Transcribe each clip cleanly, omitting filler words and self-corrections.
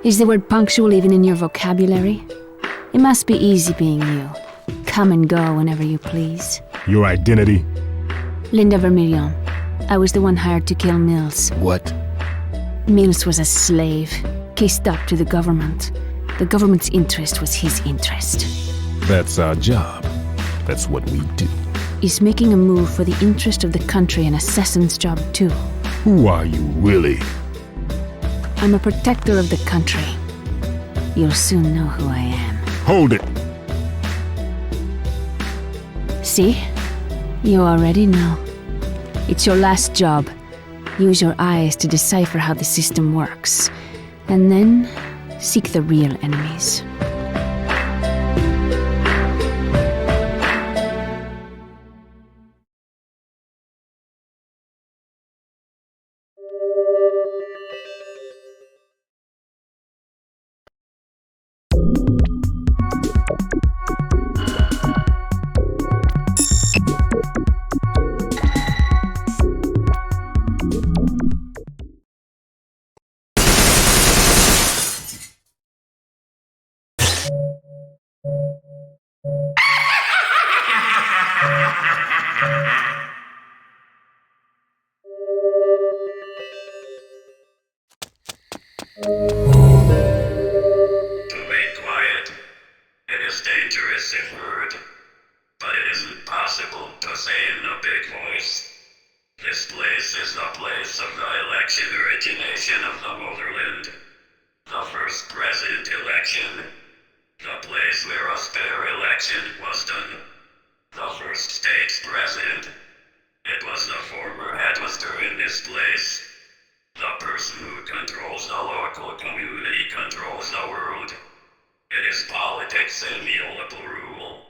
Is the word punctual even in your vocabulary? It must be easy being you. Come and go whenever you please. Your identity? Linda Vermilion. I was the one hired to kill Mills. What? Mills was a slave, kissed up to the government. The government's interest was his interest. That's our job. That's what we do. Is making a move for the interest of the country an assassin's job too? Who are you really? I'm a protector of the country. You'll soon know who I am. Hold it! See? You already know. It's your last job. Use your eyes to decipher how the system works. And then, seek the real enemies. dangerous if heard, but it isn't possible to say in a big voice. This place is the place of the election origination of the motherland. The first president election. The place where a fair election was done. The first state's president. It was the former headmaster in this place. The person who controls the local community controls the world. It is politics and neoliberal rule.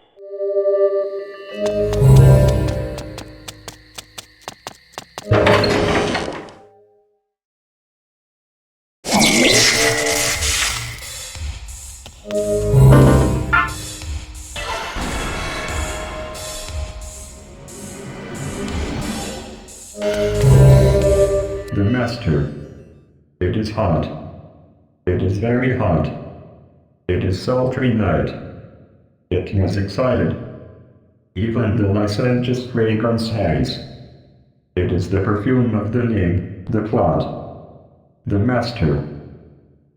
The Master. It is hot. It is very hot. It is sultry night. It was excited. Even the licentious fragrance has. It is the perfume of the name, the plot. The Master.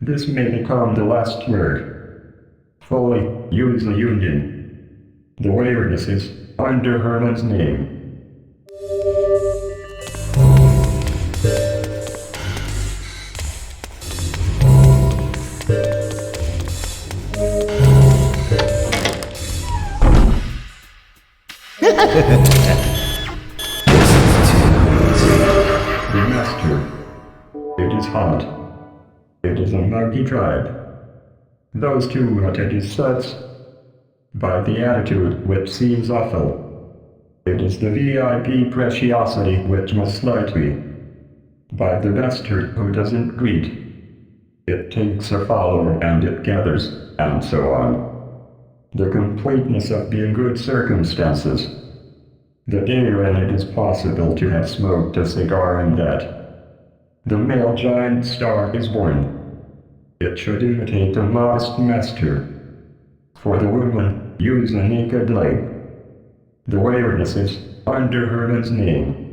This may become the last word. Fully use the union. The awareness is under Herman's name. The Master. It is hot. It is a muggy tribe. Those two attended such by the attitude which seems awful. It is the VIP preciosity which must slightly by the bastard who doesn't greet. It takes a follower and it gathers, and so on. The completeness of being good circumstances. The day when it is possible to have smoked a cigar and that the male giant star is born. It should imitate a modest master. For the woman, use a naked leg. The awareness is under Herman's name.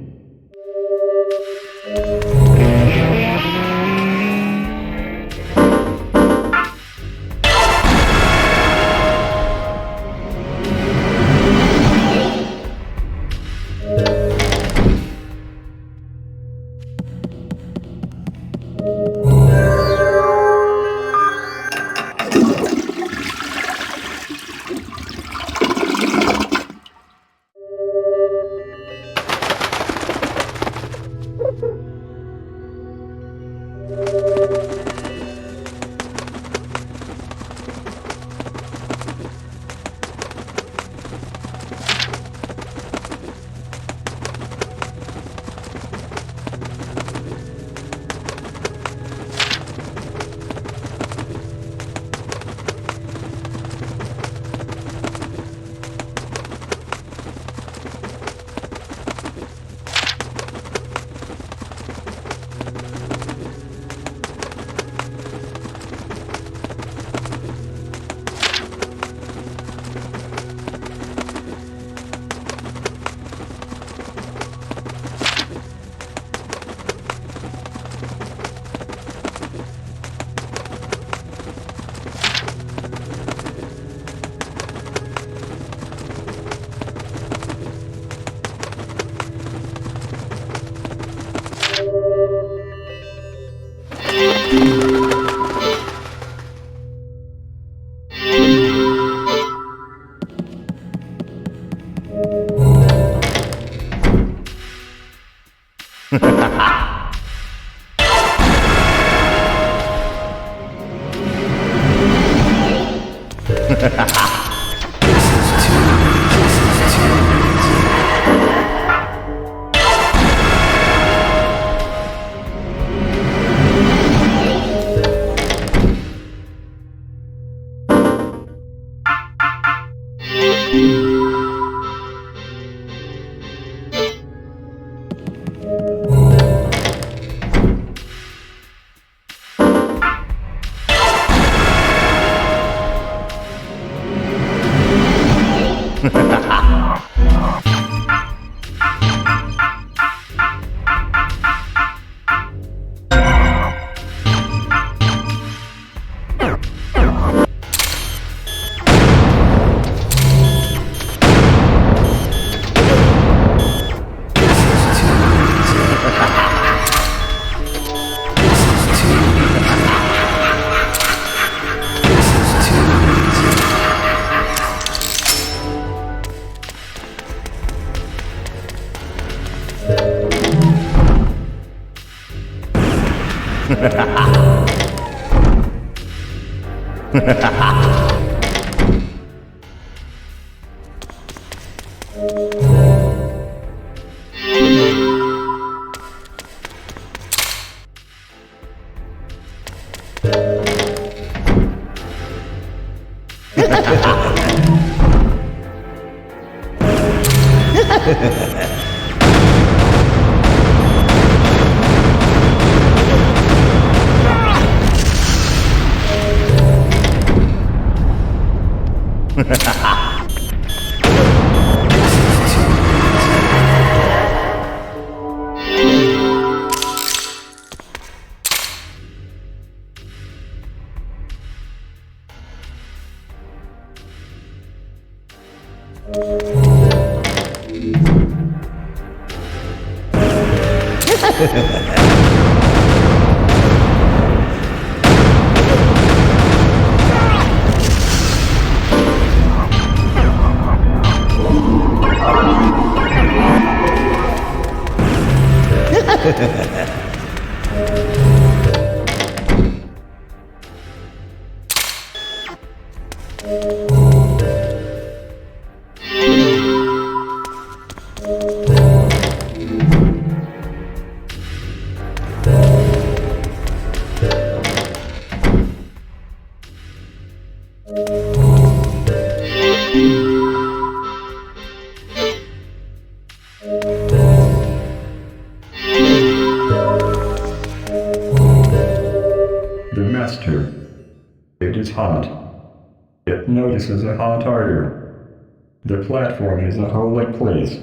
It notices a hot ardor. The platform is a holy place.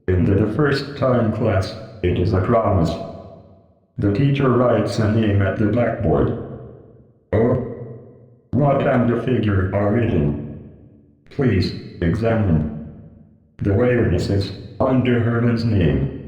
In the first time class, it is a promise. The teacher writes a name at the blackboard. Oh, what kind of figure are reading? Please, examine. The awareness is under Herman's name.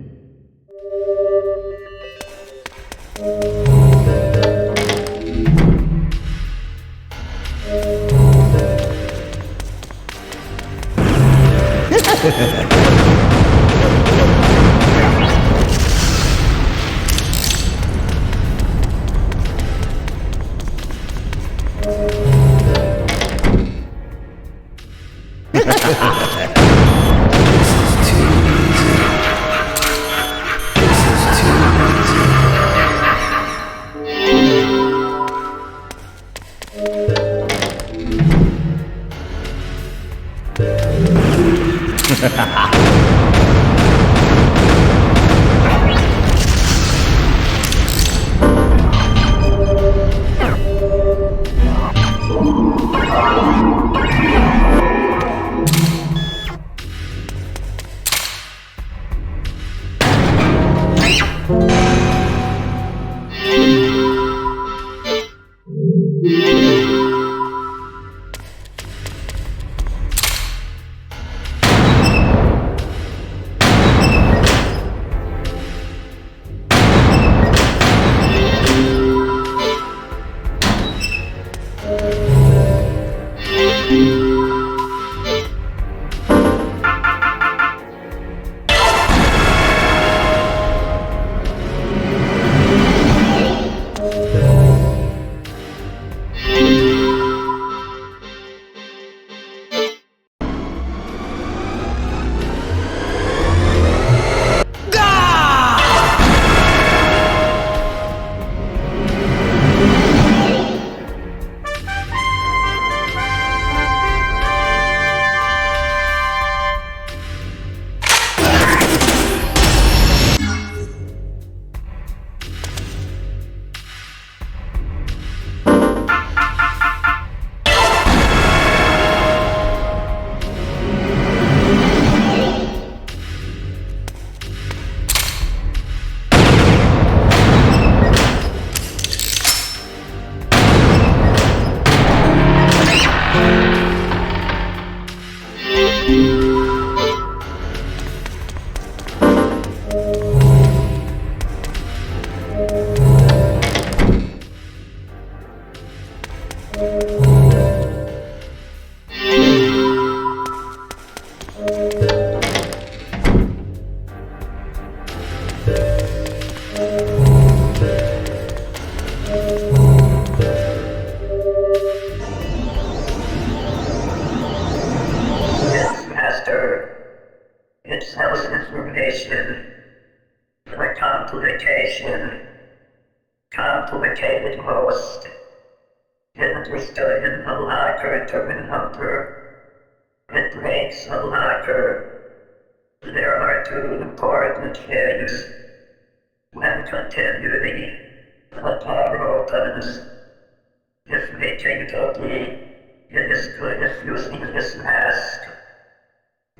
complicated host. It understood in the locker term number. It breaks a locker. There are two important things. When continuing, the door opens. If making the key, it is good if using this mask.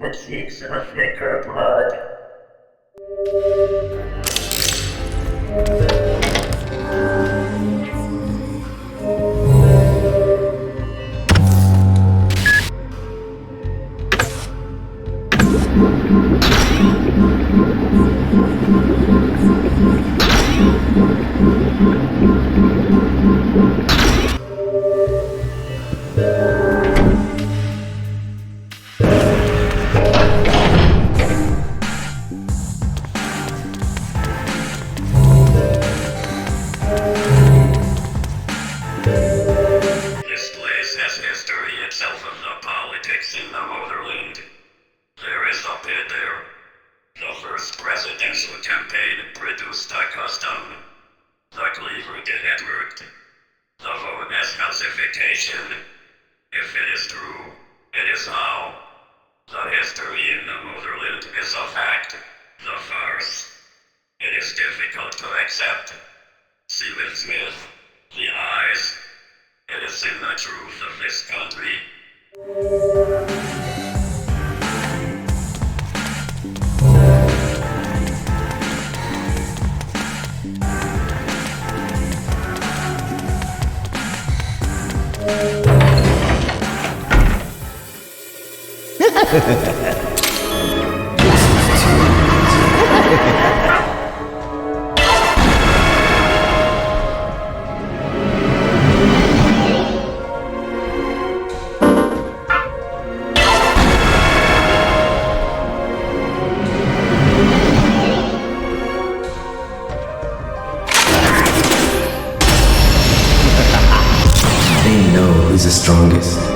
It seeks a thicker blood. If it is true, it is now. The history in the motherland is a fact. The farce. It is difficult to accept. Stephen Smith, the eyes. It is in the truth of this country. They know who's the strongest.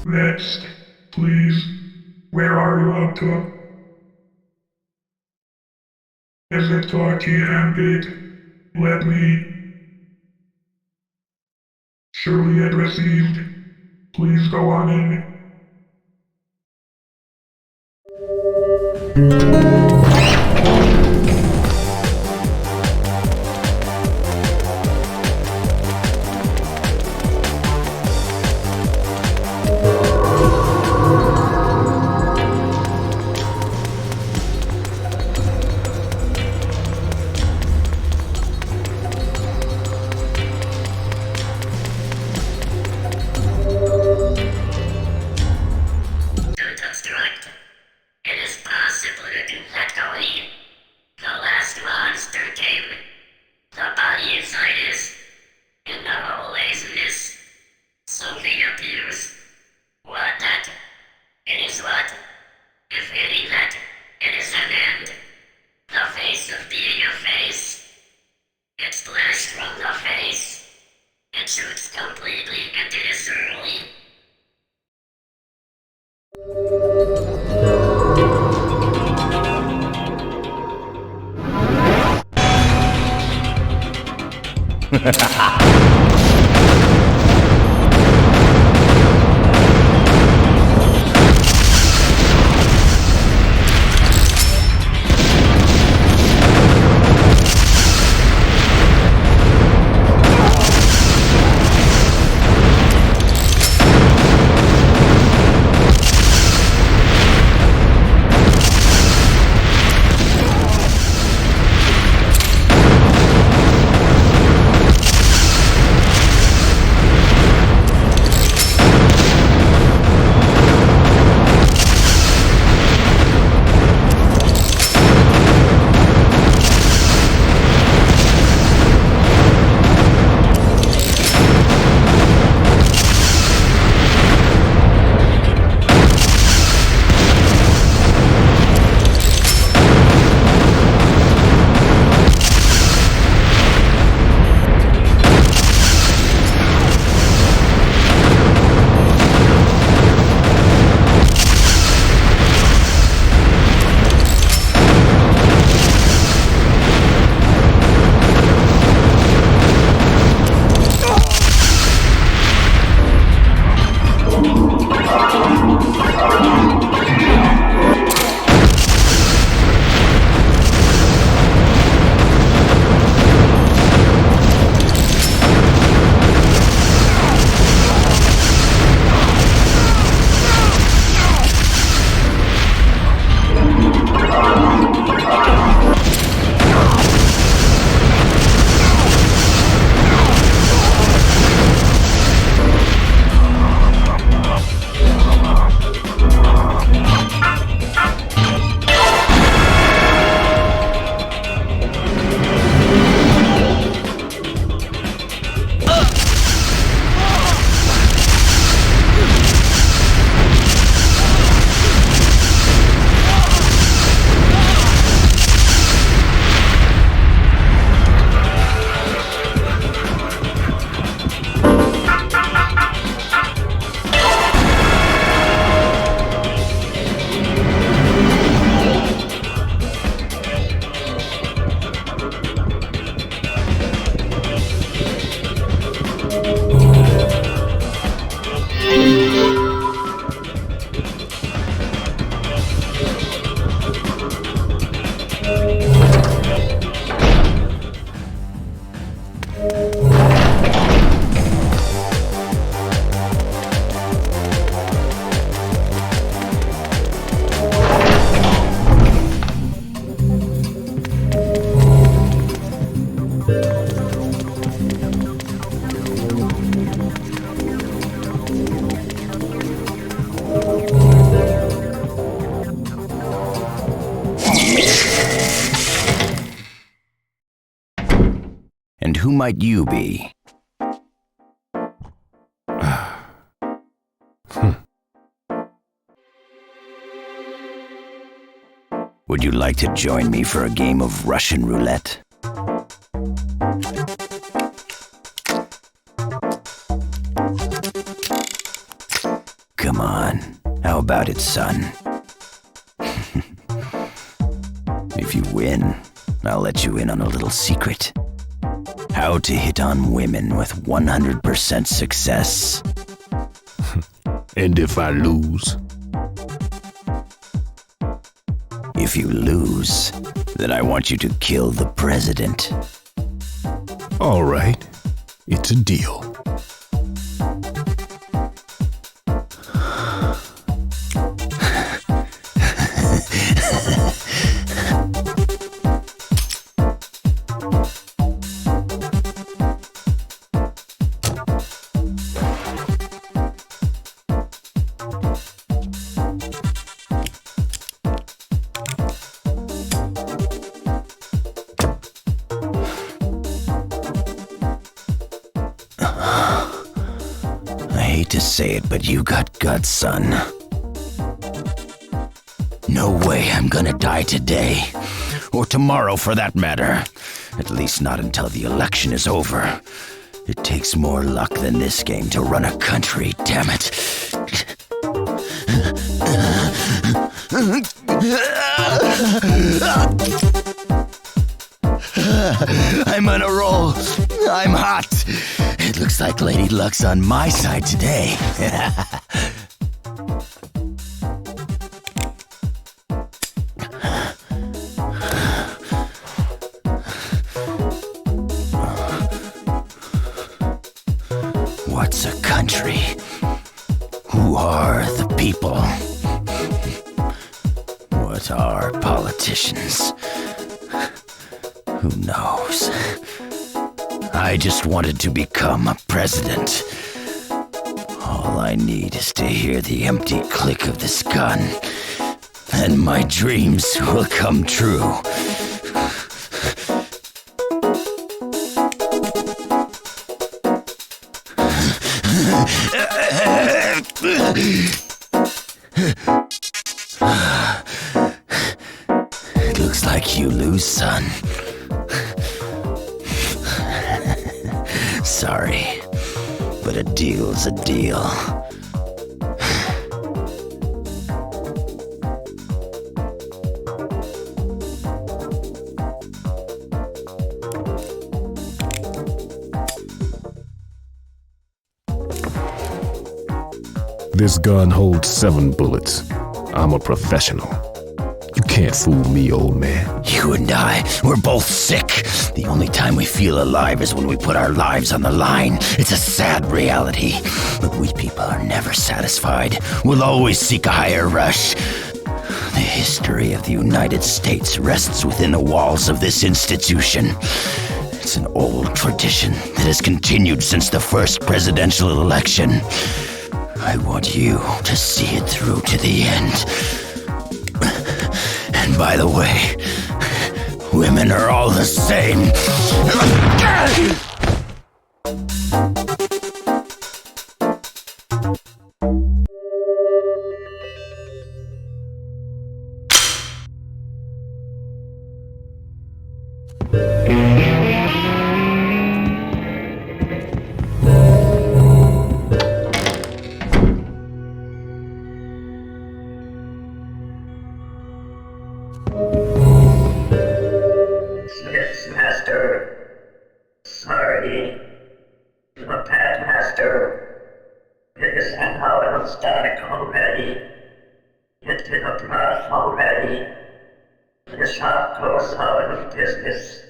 Next, please. Where are you up to? Is it talky and big? Let me. Surely it received. Please go on in. To construct, it is possible to And who might you be? Would you like to join me for a game of Russian roulette? Come on, how about it, son? If you win, I'll let you in on a little secret. How to hit on women with 100% success. And if I lose? If you lose, then I want you to kill the president. All right, it's a deal. To say it, but you got guts, son. No way I'm gonna die today. Or tomorrow, for that matter. At least not until the election is over. It takes more luck than this game to run a country, damn it. I'm on a roll. I'm hot. It looks like Lady Luck's on my side today. What's a country? Who are the people? What are politicians? Who knows? I just wanted to become a president. All I need is to hear the empty click of this gun, and my dreams will come true. It looks like you lose, son. Sorry, but a deal's a deal. This gun holds 7 bullets. I'm a professional. You can't fool me, old man. You and I, we're both sick. The only time we feel alive is when we put our lives on the line. It's a sad reality. But we people are never satisfied. We'll always seek a higher rush. The history of the United States rests within the walls of this institution. It's an old tradition that has continued since the first presidential election. I want you to see it through to the end. And by the way, women are all the same. Master. Sorry. The Pad Master. It is an out of stock already. It's in a broth already. The shop goes out of business.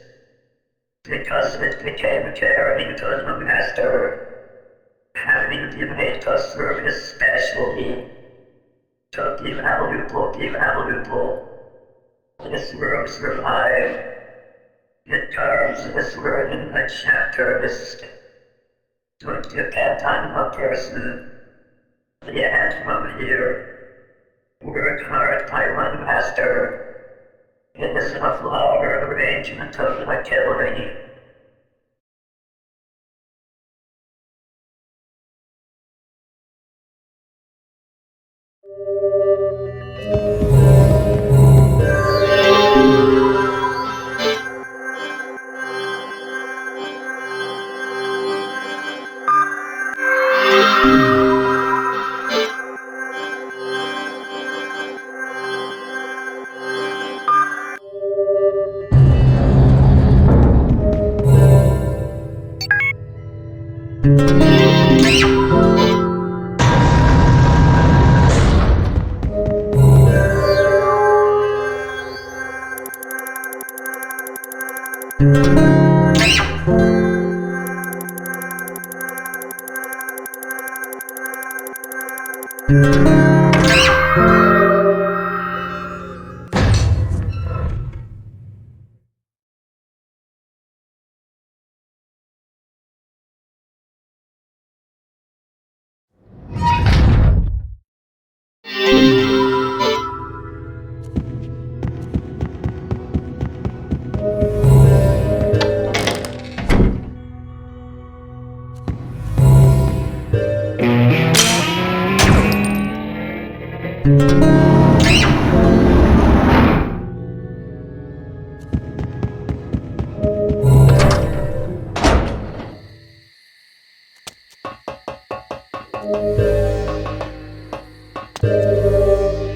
Because it became caring to the Master. Having to make a service specially. To be valuable. This world survived. It carves this word in the chapter list. To depend on a person. The end from here. Work hard by one master. It is a flower arrangement of the killing.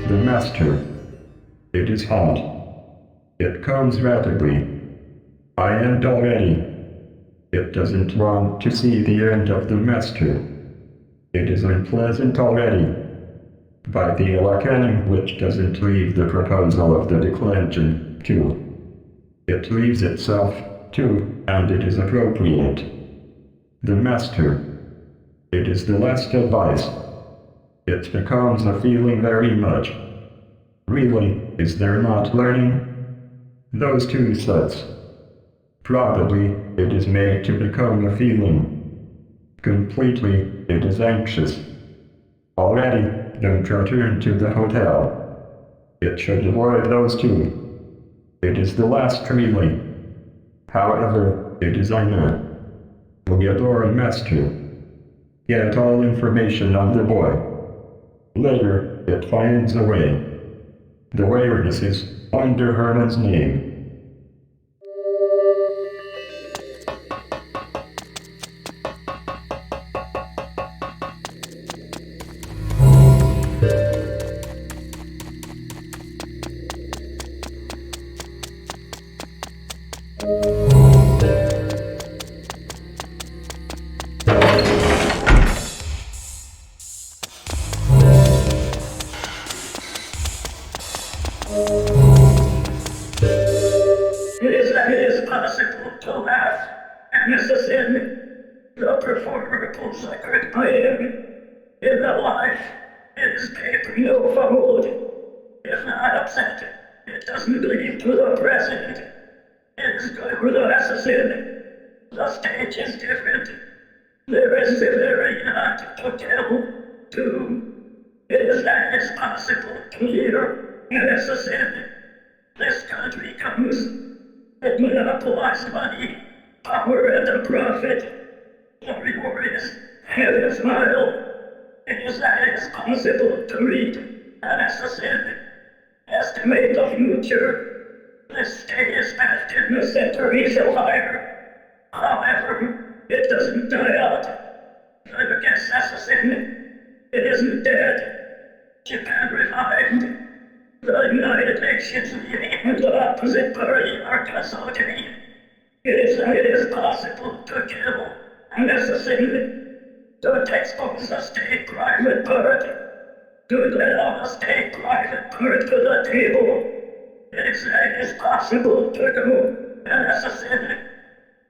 The Master. It is hot. It comes rapidly. I end already. It doesn't want to see the end of the master. It is unpleasant already. By the Elakanim, which doesn't leave the proposal of the declension, too. It leaves itself, too, and it is appropriate. The master. It is the last advice. It becomes a feeling very much. Really, is there not learning? Those two sets. Probably, it is made to become a feeling. Completely, it is anxious. Already, don't return to the hotel. It should avoid those two. It is the last feeling. However, it is Aina. Mugadora Master. Get all information on the boy. Later, it finds a way. The awareness is under Herman's name. It is possible to have an assassin, the performer consecrated by him, in the life, it is paper no fold. If not upset, it doesn't lead to the present. It is good for the assassin. The stage is different. There is a very not to tell, too. It is that it's possible to hear an assassin. This country comes. It monopolizes money, power, and the profit. The reward is heaven smile. It is that it is possible to read an assassin. Estimate the future. This state is past in the century so higher. However, it doesn't die out. The guest assassin, it isn't dead. Japan revived. The United Nations and the opposite party are consulting. It is possible to kill an assassin. To expose a state private part. To let out a state private part to the table. It is possible to do an assassin.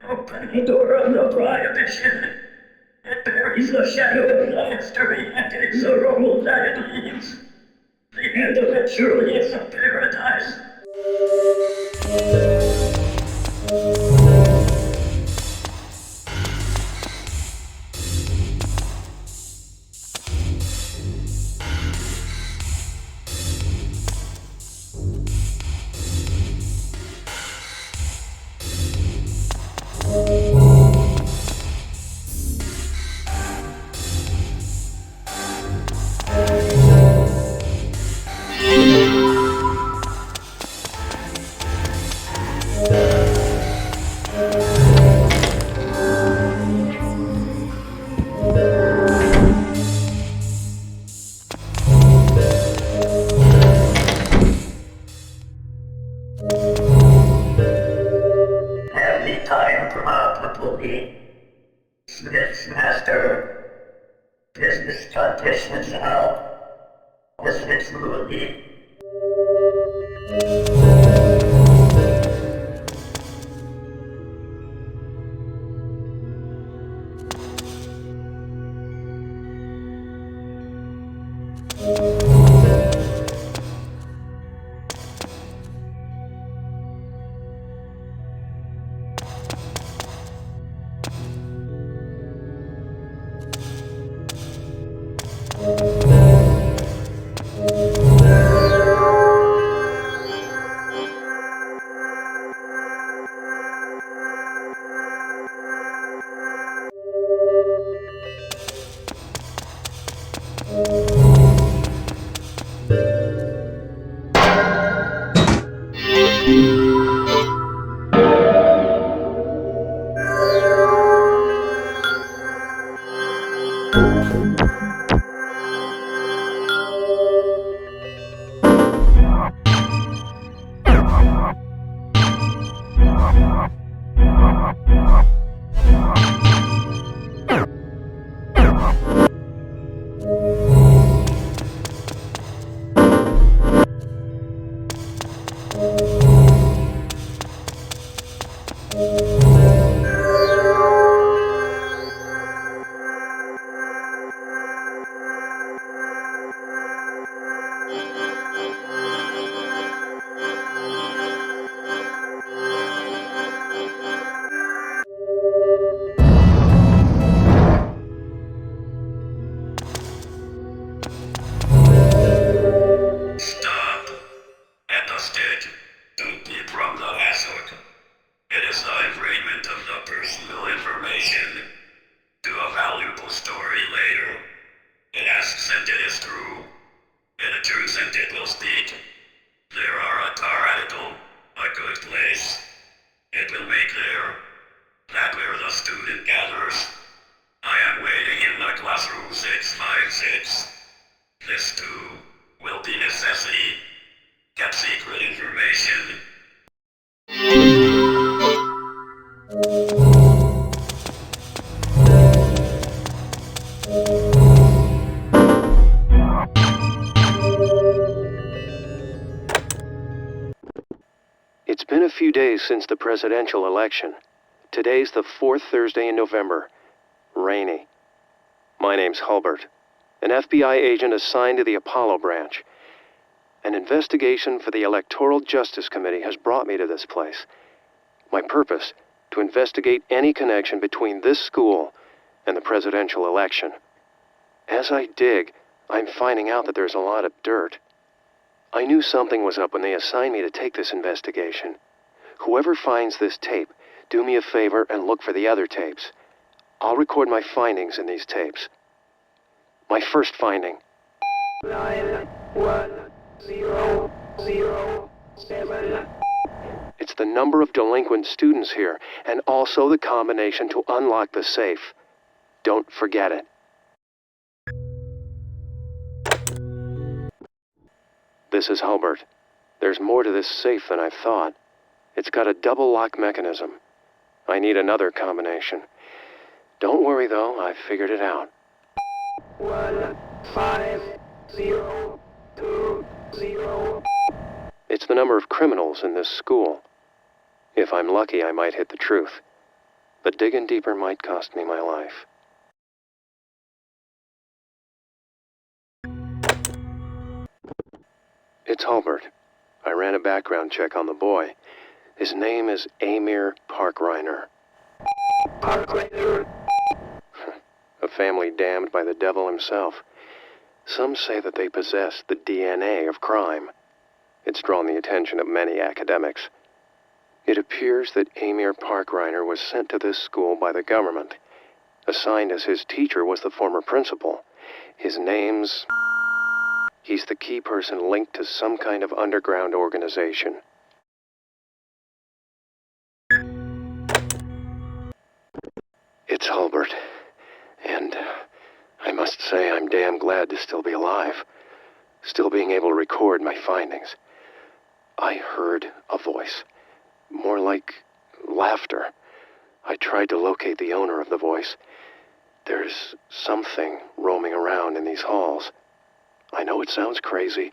Open the door of the prohibition. It buries the shadow of the history and digs a role that it leaves. The end of it surely is a paradise. Every time probably Smith's master business conditions out was its movie. days since the presidential election. Today's the 4th Thursday in November. Rainy. My name's Hulbert, an FBI agent assigned to the Apollo branch. An investigation for the Electoral Justice Committee has brought me to this place. My purpose, to investigate any connection between this school and the presidential election. As I dig, I'm finding out that there's a lot of dirt. I knew something was up when they assigned me to take this investigation. Whoever finds this tape, do me a favor and look for the other tapes. I'll record my findings in these tapes. My first finding. 91007. It's the number of delinquent students here, and also the combination to unlock the safe. Don't forget it. This is Hulbert. There's more to this safe than I thought. It's got a double lock mechanism. I need another combination. Don't worry though, I've figured it out. 15020. It's the number of criminals in this school. If I'm lucky, I might hit the truth. But digging deeper might cost me my life. It's Hulbert. I ran a background check on the boy. His name is Amir Parkreiner. Parkreiner? A family damned by the devil himself. Some say that they possess the DNA of crime. It's drawn the attention of many academics. It appears that Amir Parkreiner was sent to this school by the government. Assigned as his teacher was the former principal. His name's... He's the key person linked to some kind of underground organization. It's Hulbert. And I must say I'm damn glad to still be alive. Still being able to record my findings. I heard a voice. More like laughter. I tried to locate the owner of the voice. There's something roaming around in these halls. I know it sounds crazy,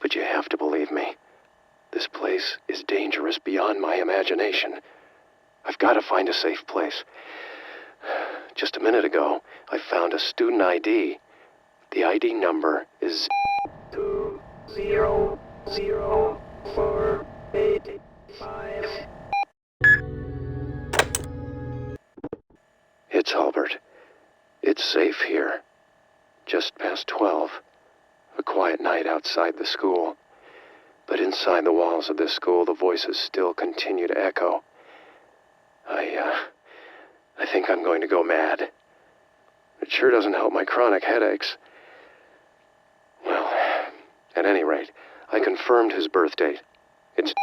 but you have to believe me. This place is dangerous beyond my imagination. I've got to find a safe place. Just a minute ago, I found a student ID. The ID number is 200485. It's Hulbert. It's safe here. Just past 12. A quiet night outside the school. But inside the walls of this school, the voices still continue to echo. I think I'm going to go mad. It sure doesn't help my chronic headaches. Well, at any rate, I confirmed his birth date. It's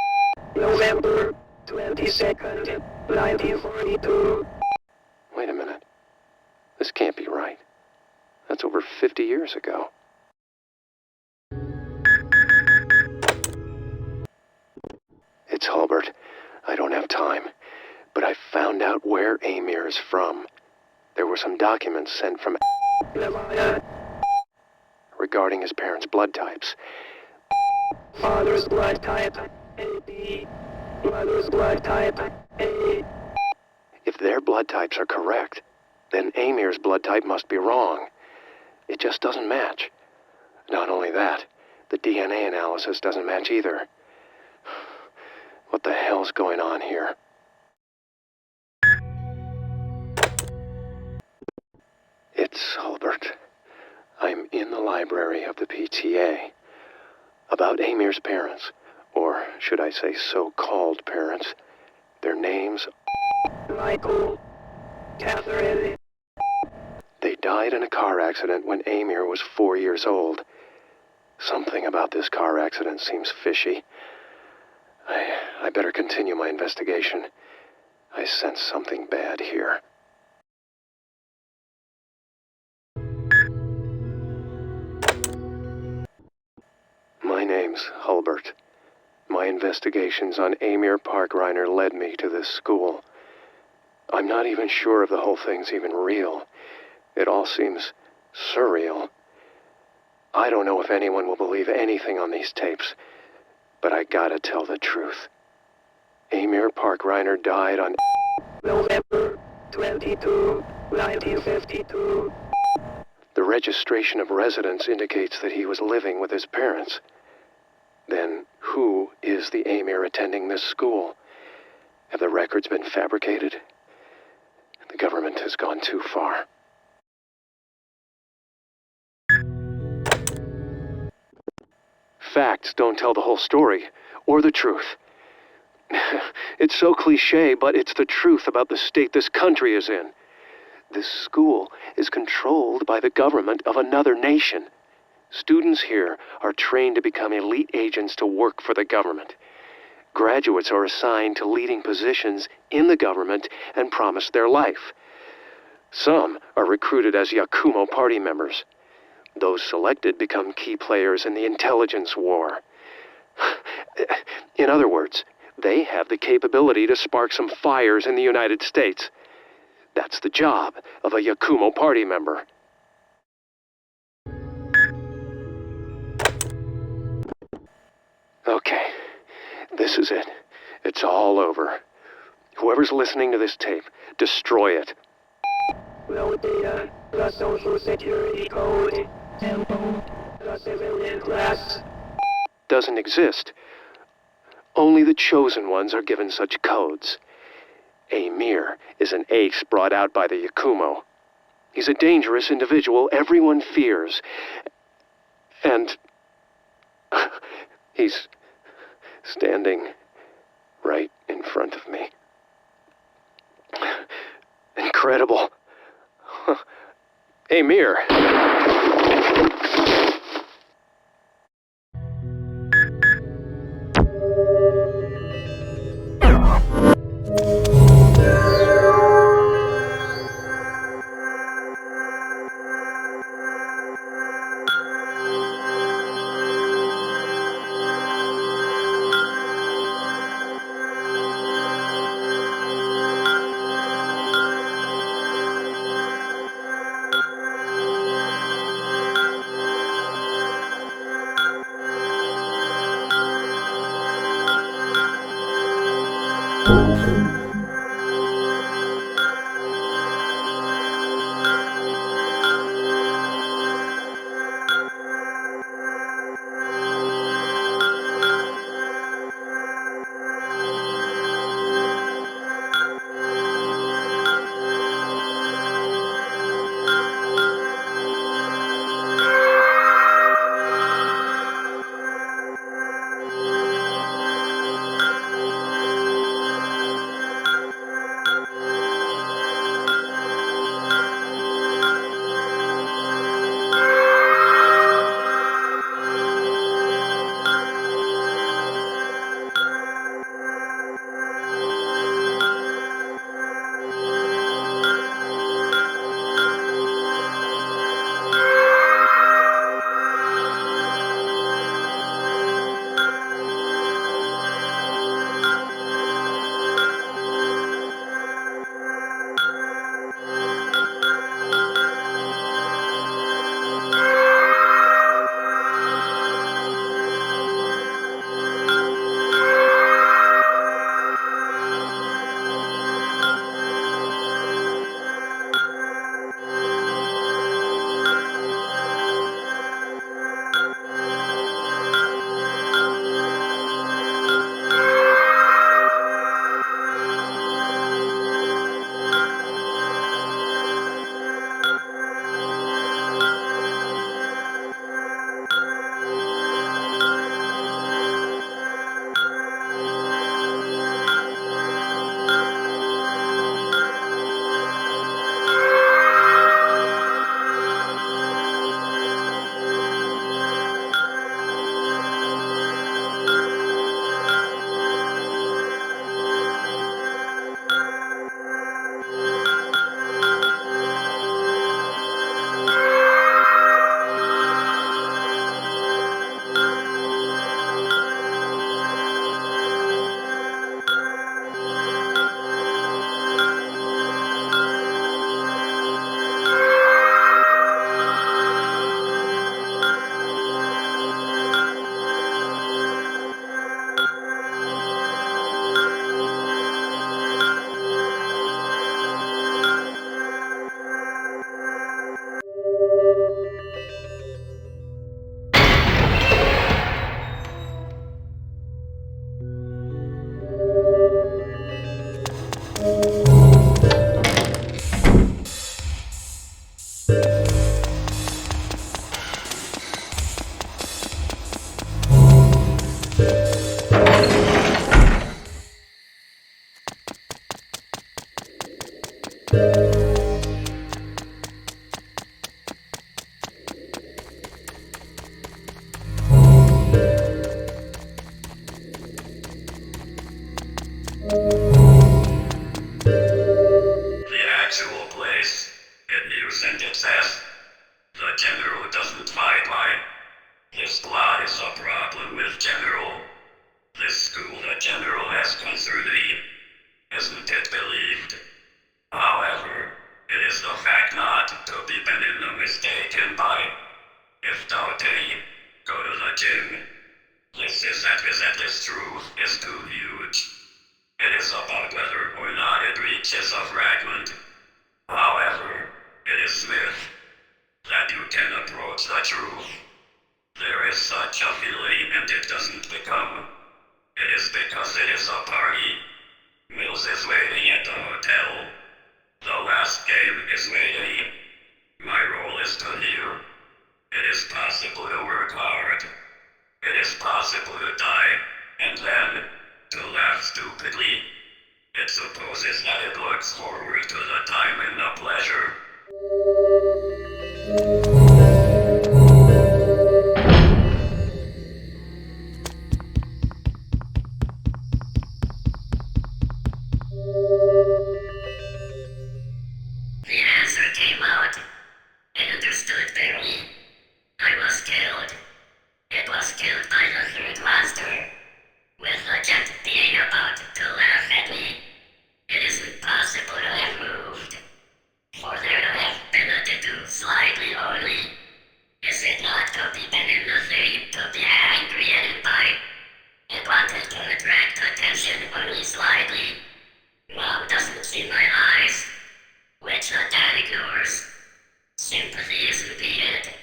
November 22nd, 1942. Wait a minute. This can't be right. That's over 50 years ago. It's Hulbert. I don't have time. But I found out where Amir is from. There were some documents sent from regarding his parents' blood types. Father's blood type AB. Mother's blood type A. If their blood types are correct, then Amir's blood type must be wrong. It just doesn't match. Not only that, the DNA analysis doesn't match either. What the hell's going on here? It's Hulbert. I'm in the library of the PTA. About Amir's parents, or should I say so-called parents. Their names... Michael, Catherine. They died in a car accident when Amir was 4 years old. Something about this car accident seems fishy. I better continue my investigation. I sense something bad here. My name's Hulbert. My investigations on Amir Parkreiner led me to this school. I'm not even sure if the whole thing's even real. It all seems surreal. I don't know if anyone will believe anything on these tapes, but I gotta tell the truth. Amir Park Reiner died on November 22, 1952. The registration of residence indicates that he was living with his parents. Then, who is the Amir attending this school? Have the records been fabricated? The government has gone too far. Facts don't tell the whole story, or the truth. It's so cliché, but it's the truth about the state this country is in. This school is controlled by the government of another nation. Students here are trained to become elite agents to work for the government. Graduates are assigned to leading positions in the government and promised their life. Some are recruited as Yakumo party members. Those selected become key players in the intelligence war. In other words, they have the capability to spark some fires in the United States. That's the job of a Yakumo party member. Okay, this is it. It's all over. Whoever's listening to this tape, destroy it. No data, the social security code, tempo, the civilian class. Doesn't exist. Only the chosen ones are given such codes. Amir is an ace brought out by the Yakumo. He's a dangerous individual everyone fears. And he's standing right in front of me. Incredible. Amir. and it says, the general doesn't fight right. This plot is a problem with general. This school the general has concerning, isn't it believed? However, it is the fact not to be mistaken by. If doubting, go to the gym. This is that this truth is too huge. It is about whether or not it reaches a fragment. However, it is myth that you can approach the truth. There is such a feeling and it doesn't become. It is because it is a party. Mills is waiting at the hotel. The last game is waiting. My role is to hear. It is possible to work hard. It is possible to die, and then to laugh stupidly. It supposes that it looks forward to the time and the pleasure. The answer came out. I understood barely. I was killed. It was killed by the third monster, with the jet being about to laugh at me. It is impossible to have moved, for there to have been a tattoo slightly only. Is it not to be been in the thing to be angry and bite? It wanted to attract attention only slightly. Mom doesn't see my eyes, which the dad ignores. Sympathy isn't needed.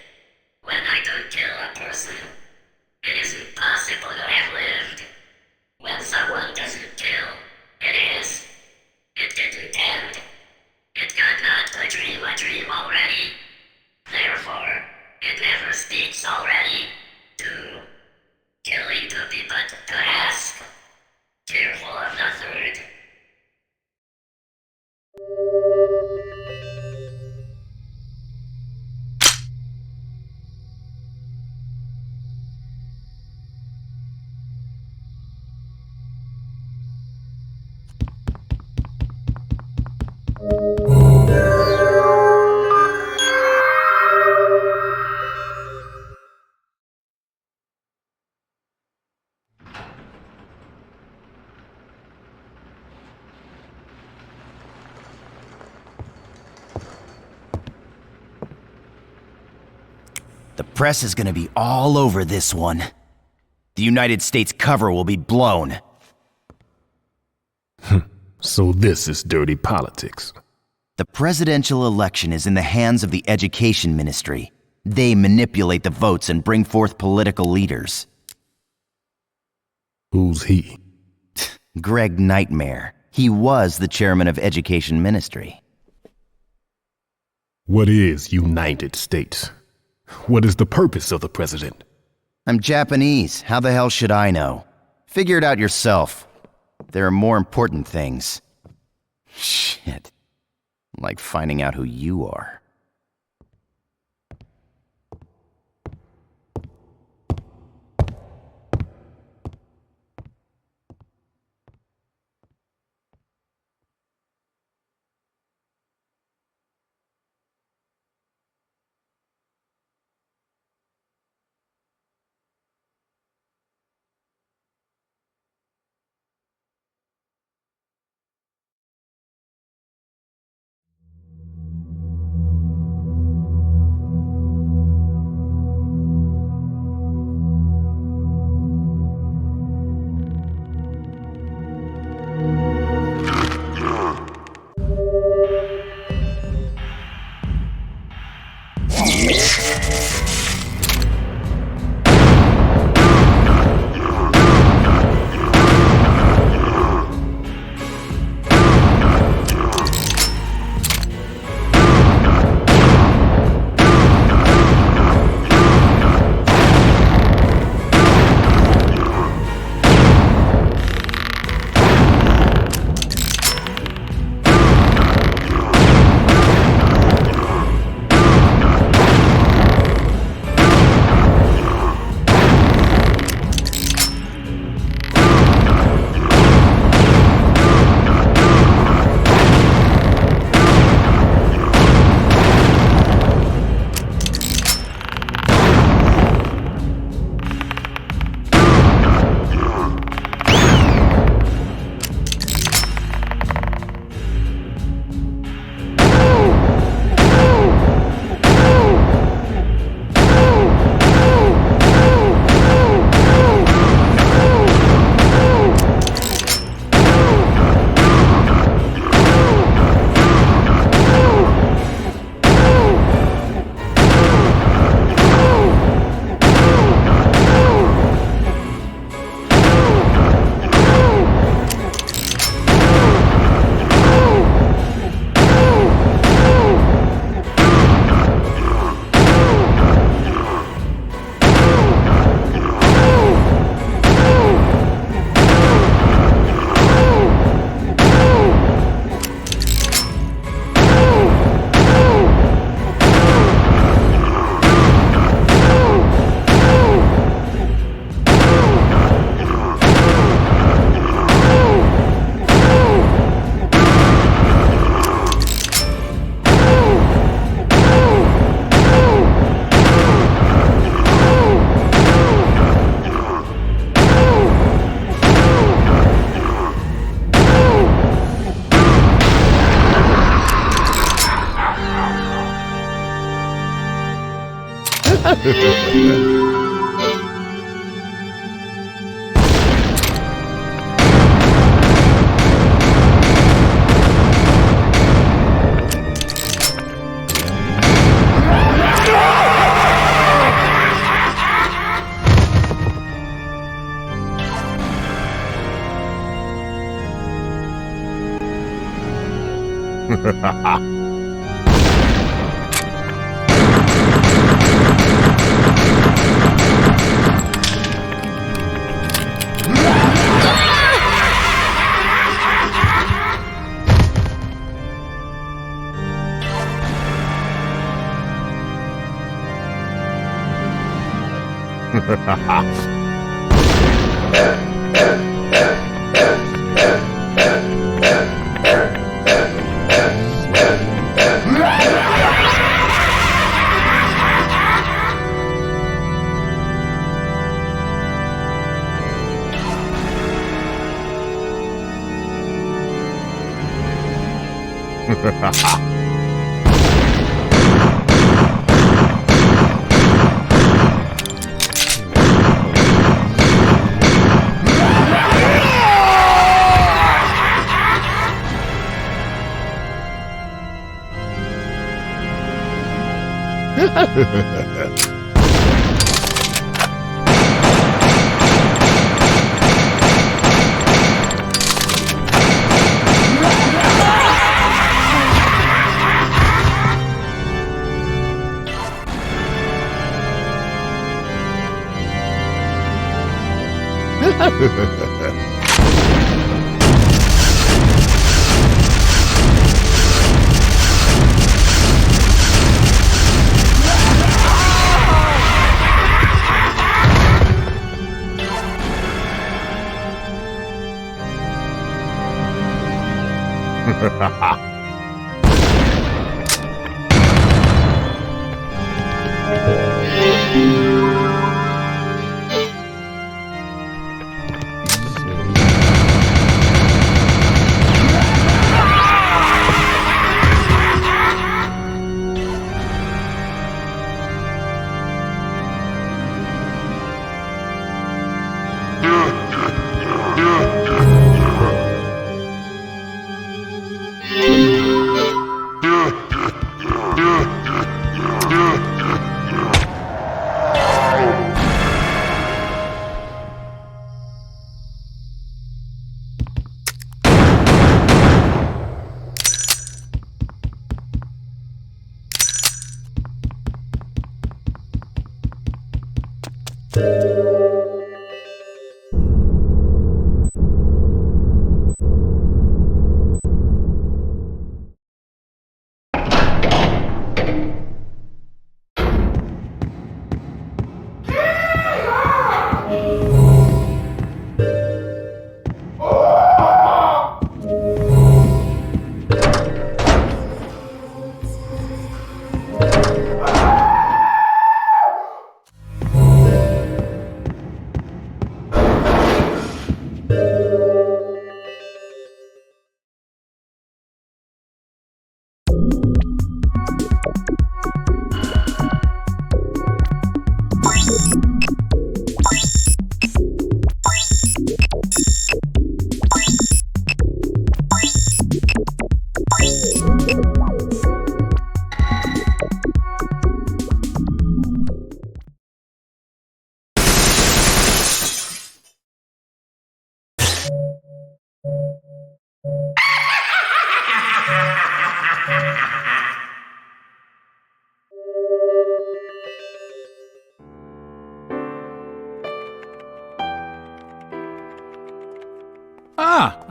When I don't kill a person, it is impossible to have lived. When someone doesn't kill, it is. It didn't end. It got not to dream a dream already. Therefore, it never speaks already. To killing to be but to ask. Tearful of the third. The press is gonna be all over this one. The United States cover will be blown. So this is dirty politics. The presidential election is in the hands of the Education Ministry. They manipulate the votes and bring forth political leaders. Who's he? Greg Nightmare. He was the chairman of Education Ministry. What is United States? What is the purpose of the president? I'm Japanese. How the hell should I know? Figure it out yourself. There are more important things. Shit. Like finding out who you are.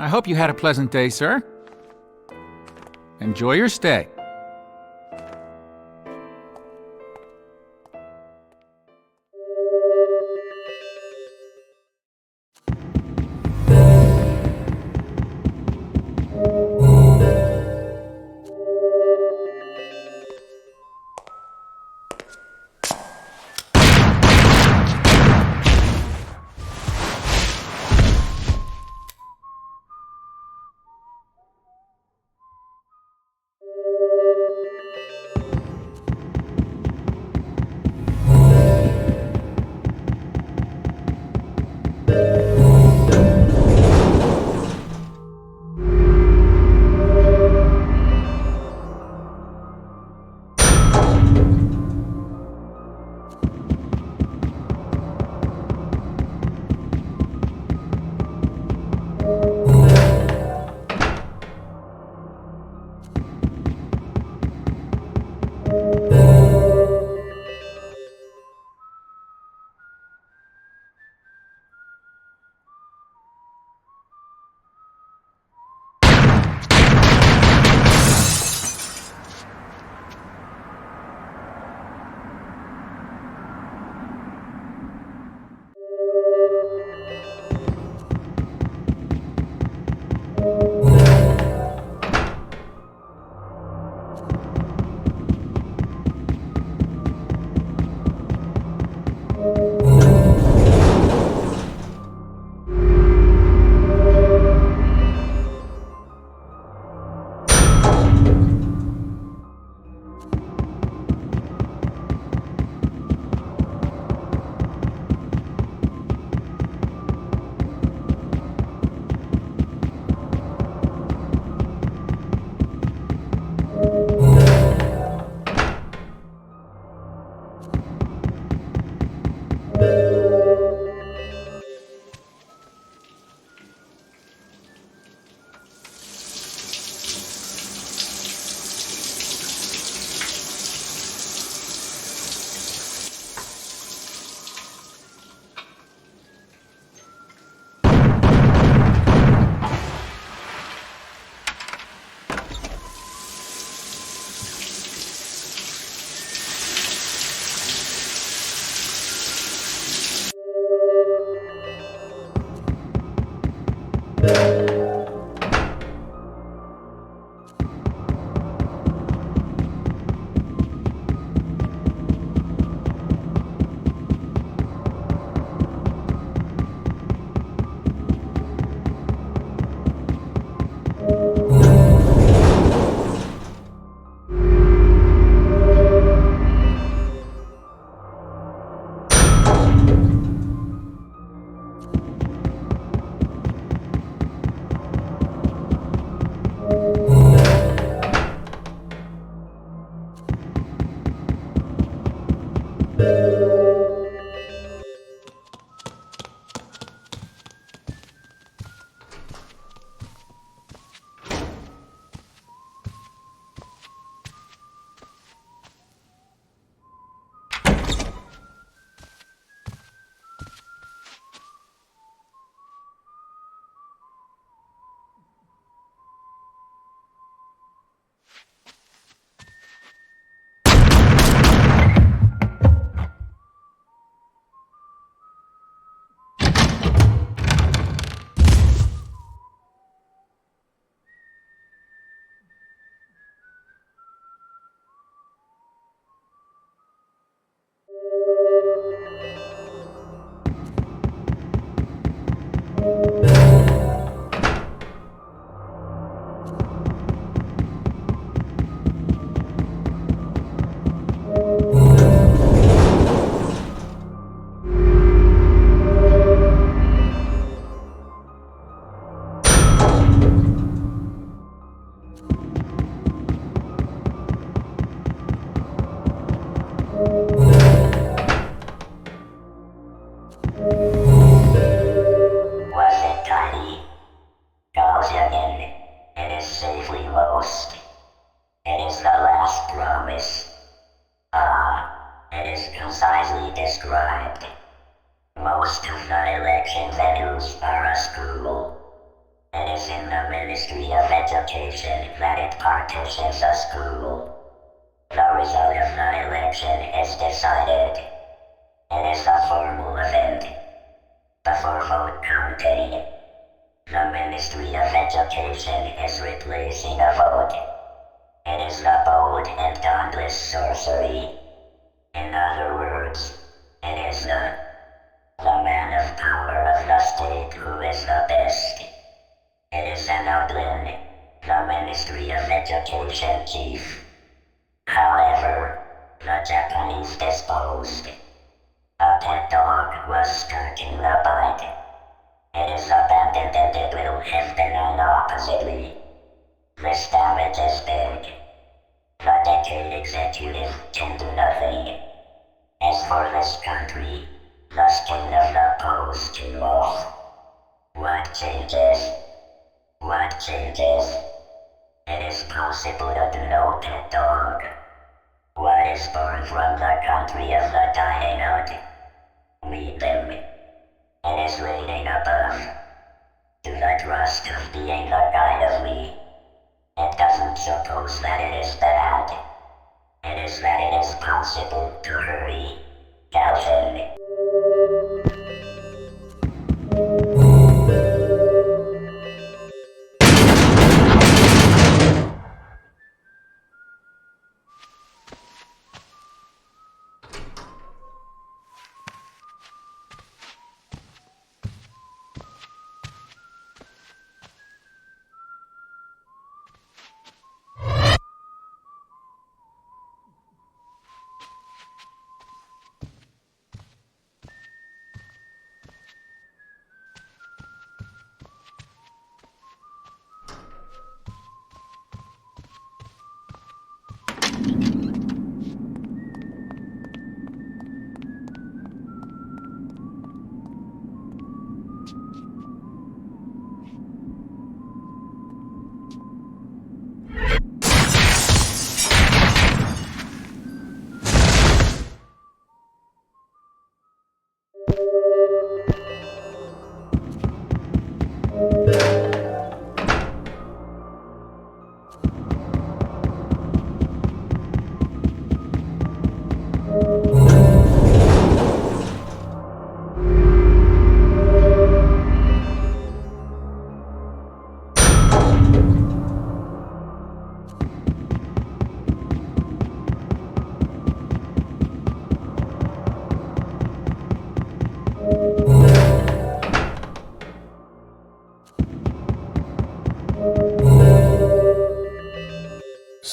I hope you had a pleasant day, sir. Enjoy your stay.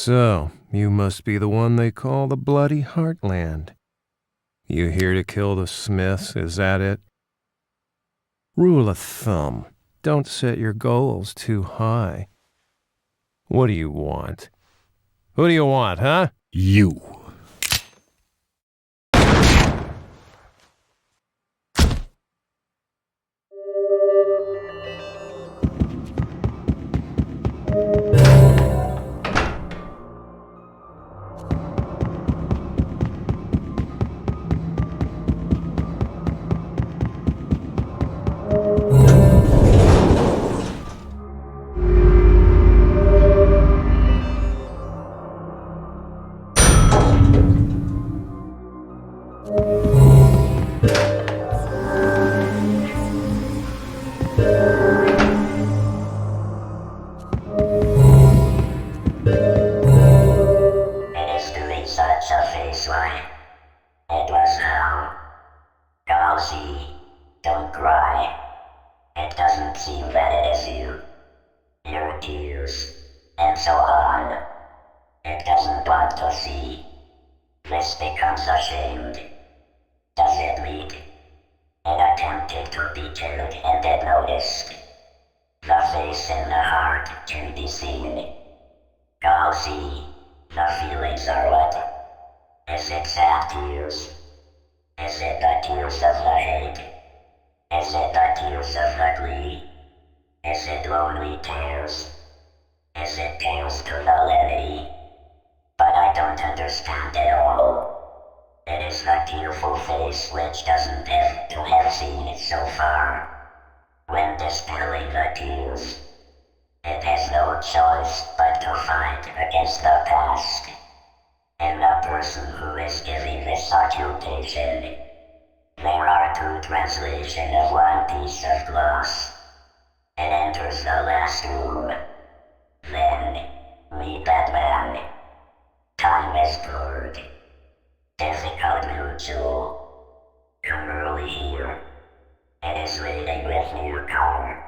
So, you must be the one they call the Bloody Heartland. You here to kill the Smiths, is that it? Rule of thumb, don't set your goals too high. What do you want? Who do you want, huh? You. why. It was how. Go see. Don't cry. It doesn't seem that it is you. Your tears. And so on. It doesn't want to see. This becomes ashamed. Does it lead? It attempted to be killed and it noticed. The face and the heart can be seen. Go see. The feelings are what? Is it sad tears? Is it the tears of the hate? Is it the tears of the glee? Is it lonely tears? Is it tears to the levity? But I don't understand it all. It is the tearful face which doesn't have to have seen it so far. When dispelling the tears, it has no choice but to fight against the past. And the person who is giving this occupation, there are two translations of one piece of glass. It enters the last room. Then, lead that man. Time is blurred. Difficult mutual. Come early here. It is waiting with your car.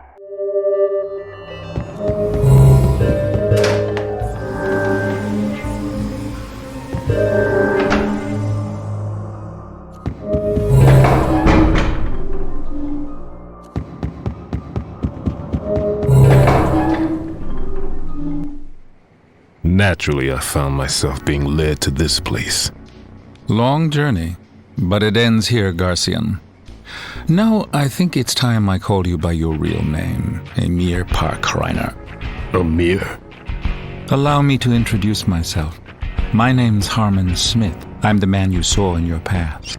Naturally, I found myself being led to this place. Long journey, but it ends here, Garcian. Now, I think it's time I call you by your real name, Emir Parkreiner. Amir? Allow me to introduce myself. My name's Harmon Smith. I'm the man you saw in your past.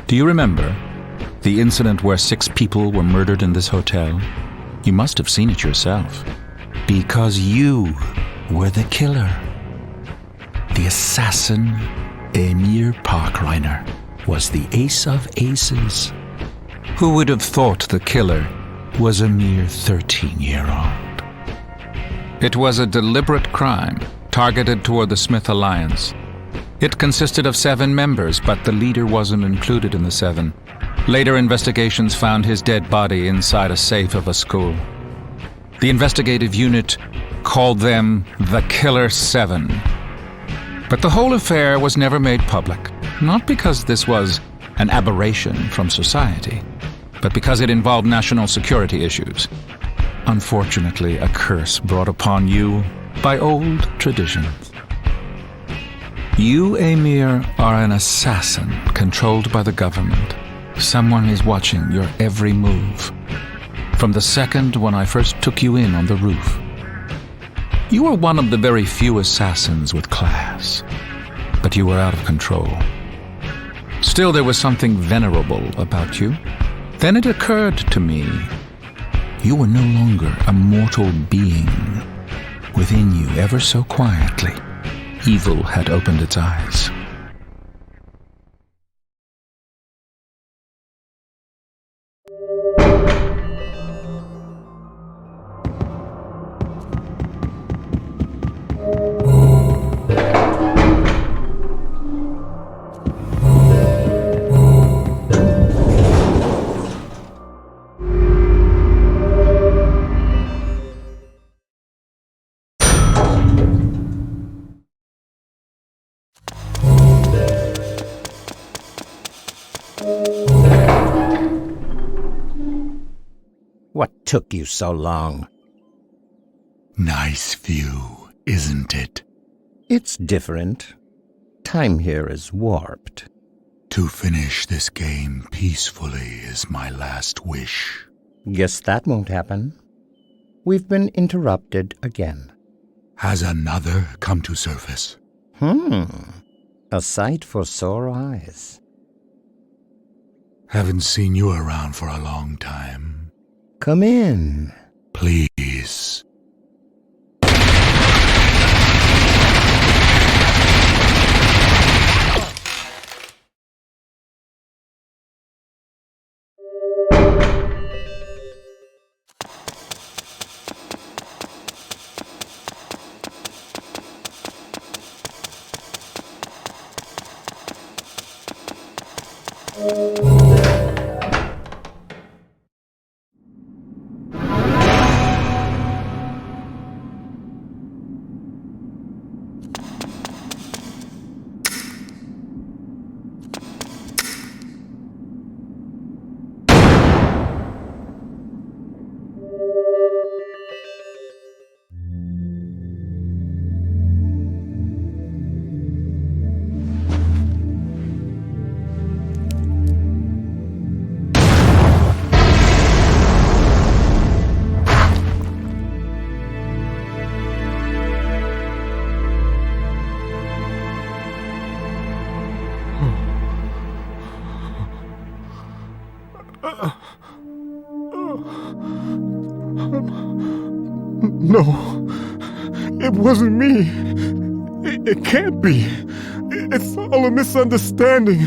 Do you remember the incident where 6 people were murdered in this hotel? You must have seen it yourself. Because you were the killer. The assassin, Emir Parkreiner, was the ace of aces. Who would have thought the killer was a mere 13-year-old? It was a deliberate crime targeted toward the Smith Alliance. It consisted of 7 members, but the leader wasn't included in the 7. Later investigations found his dead body inside a safe of a school. The investigative unit called them the Killer 7. But the whole affair was never made public, not because this was an aberration from society, but because it involved national security issues. Unfortunately, a curse brought upon you by old traditions. You, Emir, are an assassin controlled by the government. Someone is watching your every move. From the second when I first took you in on the roof. You were one of the very few assassins with class, but you were out of control. Still, there was something venerable about you. Then it occurred to me, you were no longer a mortal being. Within you, ever so quietly, evil had opened its eyes. What took you so long? Nice view, isn't it? It's different. Time here is warped. To finish this game peacefully is my last wish. Guess that won't happen. We've been interrupted again. Has another come to surface? A sight for sore eyes. Haven't seen you around for a long time. Come in. Please. No, it wasn't me. It can't be. It's all a misunderstanding.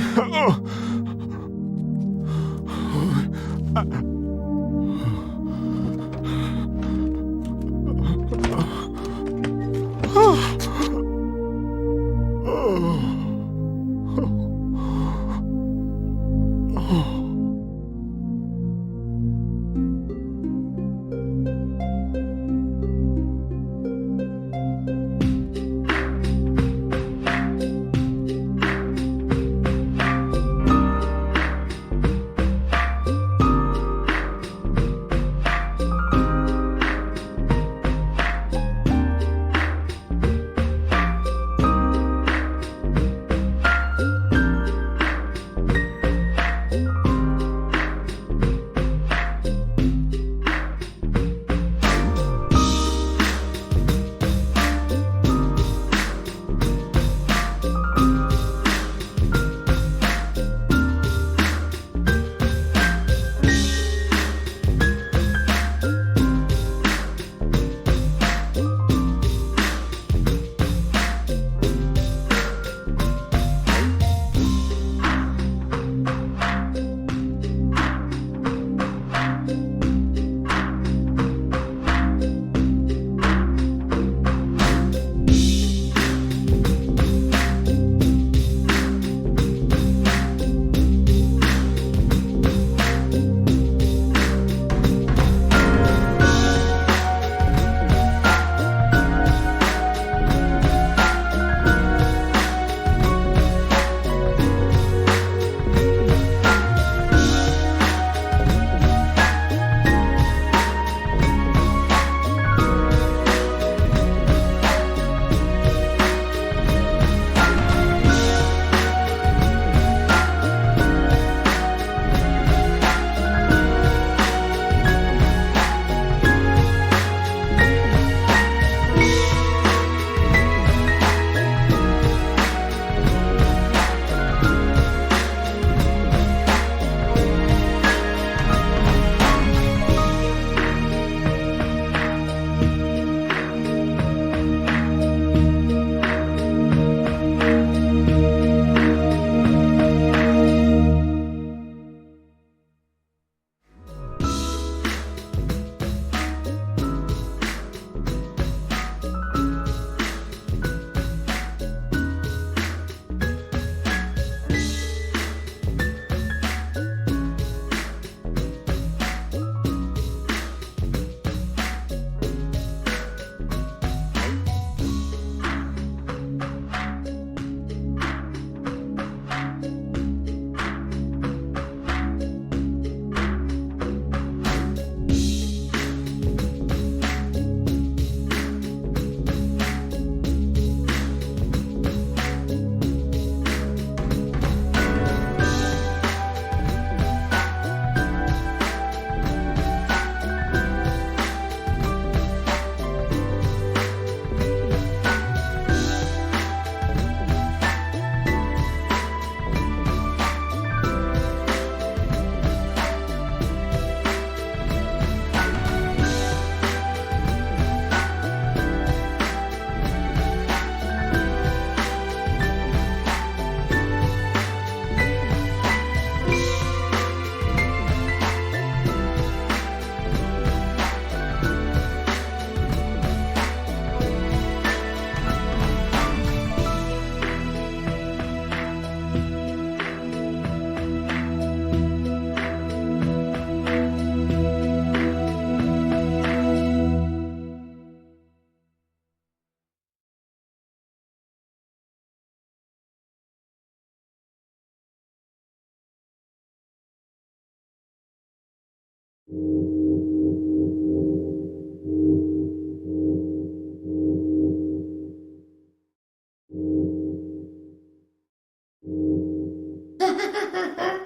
Ha ha ha ha!